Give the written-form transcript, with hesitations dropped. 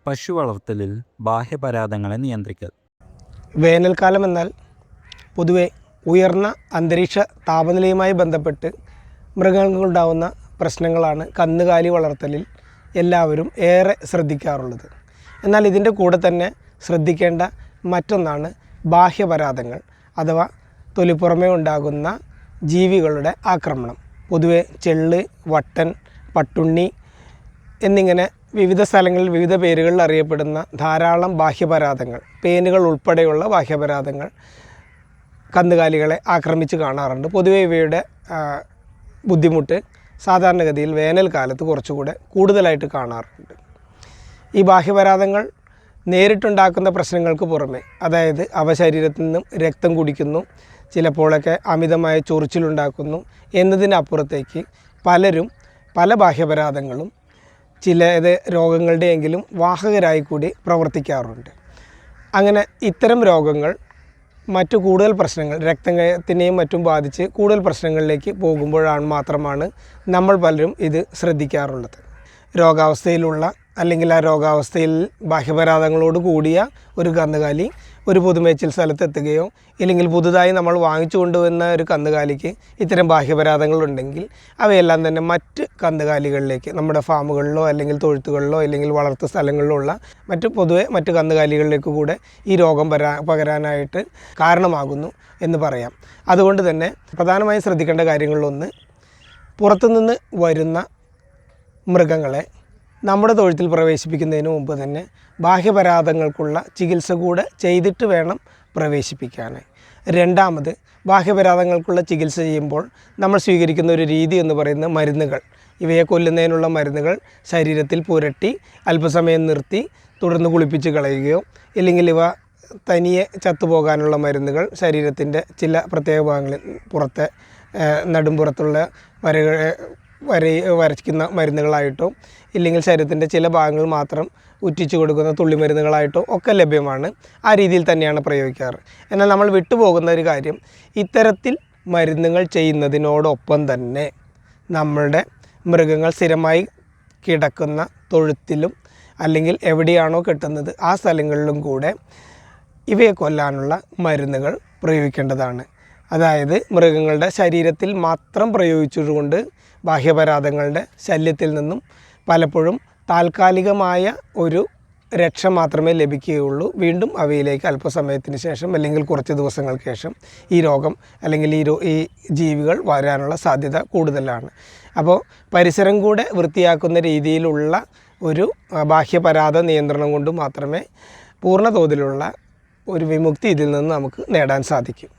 പശു വളർത്തലിൽ ബാഹ്യപരാധങ്ങളെ നിയന്ത്രിക്കൽ. വേനൽക്കാലം എന്നാൽ പൊതുവെ ഉയർന്ന അന്തരീക്ഷ താപനിലയുമായി ബന്ധപ്പെട്ട് മൃഗങ്ങൾക്കുണ്ടാവുന്ന പ്രശ്നങ്ങളാണ് കന്നുകാലി വളർത്തലിൽ എല്ലാവരും ഏറെ ശ്രദ്ധിക്കാറുള്ളത്. എന്നാൽ ഇതിൻ്റെ കൂടെ തന്നെ ശ്രദ്ധിക്കേണ്ട മറ്റൊന്നാണ് ബാഹ്യപരാധങ്ങൾ അഥവാ തൊലിപ്പുറമേ ഉണ്ടാകുന്ന ജീവികളുടെ ആക്രമണം. പൊതുവെ ചെള്ള്, വട്ടൻ, പട്ടുണ്ണി എന്നിങ്ങനെ വിവിധ സ്ഥലങ്ങളിൽ വിവിധ പേരുകളിൽ അറിയപ്പെടുന്ന ധാരാളം ബാഹ്യപരാധങ്ങൾ, പേനുകൾ ഉൾപ്പെടെയുള്ള ബാഹ്യപരാധങ്ങൾ കന്നുകാലികളെ ആക്രമിച്ച് കാണാറുണ്ട്. പൊതുവെ ഇവയുടെ ബുദ്ധിമുട്ട് സാധാരണഗതിയിൽ വേനൽക്കാലത്ത് കുറച്ചുകൂടെ കൂടുതലായിട്ട് കാണാറുണ്ട്. ഈ ബാഹ്യപരാധങ്ങൾ നേരിട്ടുണ്ടാക്കുന്ന പ്രശ്നങ്ങൾക്ക് പുറമെ, അതായത് അവ ശരീരത്തിൽ നിന്നും രക്തം കുടിക്കുന്നു, ചിലപ്പോഴൊക്കെ അമിതമായ ചൊറിച്ചിലുണ്ടാക്കുന്നു എന്നതിനപ്പുറത്തേക്ക് പലരും പല ബാഹ്യപരാധങ്ങളും ചിലത് രോഗങ്ങളുടെയെങ്കിലും വാഹകരായി കൂടി പ്രവർത്തിക്കാറുണ്ട്. അങ്ങനെ ഇത്തരം രോഗങ്ങൾ മറ്റു കൂടുതൽ പ്രശ്നങ്ങൾ, രക്തത്തിനെയും മറ്റും ബാധിച്ച് കൂടുതൽ പ്രശ്നങ്ങളിലേക്ക് പോകുമ്പോഴാണ് മാത്രമാണ് നമ്മൾ പലരും ഇത് ശ്രദ്ധിക്കാറുള്ളത്. രോഗാവസ്ഥയിലുള്ള അല്ലെങ്കിൽ ആ രോഗാവസ്ഥയിൽ ബാഹ്യപരാധങ്ങളോട് കൂടിയ ഒരു കന്നുകാലി ഒരു പൊതുമേച്ചിൽ സ്ഥലത്തെത്തുകയോ ഇല്ലെങ്കിൽ പുതുതായി നമ്മൾ വാങ്ങിച്ചു കൊണ്ടുവന്ന ഒരു കന്നുകാലിക്ക് ഇത്തരം ബാഹ്യപരാധങ്ങളുണ്ടെങ്കിൽ അവയെല്ലാം തന്നെ മറ്റ് കന്നുകാലികളിലേക്ക്, നമ്മുടെ ഫാമുകളിലോ അല്ലെങ്കിൽ തൊഴുത്തുകളിലോ അല്ലെങ്കിൽ വളർത്തു സ്ഥലങ്ങളിലോ ഉള്ള മറ്റ് കന്നുകാലികളിലേക്ക് കൂടെ ഈ രോഗം പകരാനായിട്ട് കാരണമാകുന്നു എന്ന് പറയാം. അതുകൊണ്ട് തന്നെ പ്രധാനമായും ശ്രദ്ധിക്കേണ്ട കാര്യങ്ങളിലൊന്ന്, പുറത്തുനിന്ന് വരുന്ന മൃഗങ്ങളെ നമ്മുടെ തൊഴുത്തിൽ പ്രവേശിപ്പിക്കുന്നതിന് മുമ്പ് തന്നെ ബാഹ്യപരാധങ്ങൾക്കുള്ള ചികിത്സ കൂടെ ചെയ്തിട്ട് വേണം പ്രവേശിപ്പിക്കാൻ. രണ്ടാമത്, ബാഹ്യപരാധങ്ങൾക്കുള്ള ചികിത്സ ചെയ്യുമ്പോൾ നമ്മൾ സ്വീകരിക്കുന്ന ഒരു രീതി എന്ന് പറയുന്നത് മരുന്നുകൾ, ഇവയെ കൊല്ലുന്നതിനുള്ള മരുന്നുകൾ ശരീരത്തിൽ പുരട്ടി അല്പസമയം നിർത്തി തുടർന്ന് കുളിപ്പിച്ച് കളയുകയോ ഇല്ലെങ്കിൽ ഇവ തനിയെ ചത്തുപോകാനുള്ള മരുന്നുകൾ ശരീരത്തിൻ്റെ ചില പ്രത്യേക ഭാഗങ്ങളിൽ, പുറത്തെ നടുംപുറത്തുള്ള വരയ്ക്കുന്ന മരുന്നുകളായിട്ടോ ഇല്ലെങ്കിൽ ശരീരത്തിൻ്റെ ചില ഭാഗങ്ങൾ മാത്രം ഉറ്റിച്ചു കൊടുക്കുന്ന തുള്ളിമരുന്നുകളായിട്ടോ ഒക്കെ ലഭ്യമാണ്. ആ രീതിയിൽ തന്നെയാണ് പ്രയോഗിക്കാറ്. എന്നാൽ നമ്മൾ വിട്ടുപോകുന്ന ഒരു കാര്യം, ഇത്തരത്തിൽ മരുന്നുകൾ ചെയ്യുന്നതിനോടൊപ്പം തന്നെ നമ്മളുടെ മൃഗങ്ങൾ സ്ഥിരമായി കിടക്കുന്ന തൊഴുത്തിലും അല്ലെങ്കിൽ എവിടെയാണോ കെട്ടുന്നത് ആ സ്ഥലങ്ങളിലും കൂടെ ഇവയെ കൊല്ലാനുള്ള മരുന്നുകൾ പ്രയോഗിക്കേണ്ടതാണ്. അതായത് മൃഗങ്ങളുടെ ശരീരത്തിൽ മാത്രം പ്രയോഗിച്ചുകൊണ്ട് ബാഹ്യപരാധങ്ങളുടെ ശല്യത്തിൽ നിന്നും പലപ്പോഴും താൽക്കാലികമായ ഒരു രക്ഷ മാത്രമേ ലഭിക്കുകയുള്ളൂ. വീണ്ടും അവയിലേക്ക് അല്പസമയത്തിന് ശേഷം അല്ലെങ്കിൽ കുറച്ച് ദിവസങ്ങൾക്ക് ശേഷം ഈ രോഗം അല്ലെങ്കിൽ ഈ ജീവികൾ വരാനുള്ള സാധ്യത കൂടുതലാണ്. അപ്പോൾ പരിസരം കൂടെ വൃത്തിയാക്കുന്ന രീതിയിലുള്ള ഒരു ബാഹ്യപരാധ നിയന്ത്രണം കൊണ്ട് മാത്രമേ പൂർണ്ണ തോതിലുള്ള ഒരു വിമുക്തി ഇതിൽ നിന്ന് നമുക്ക് നേടാൻ സാധിക്കും.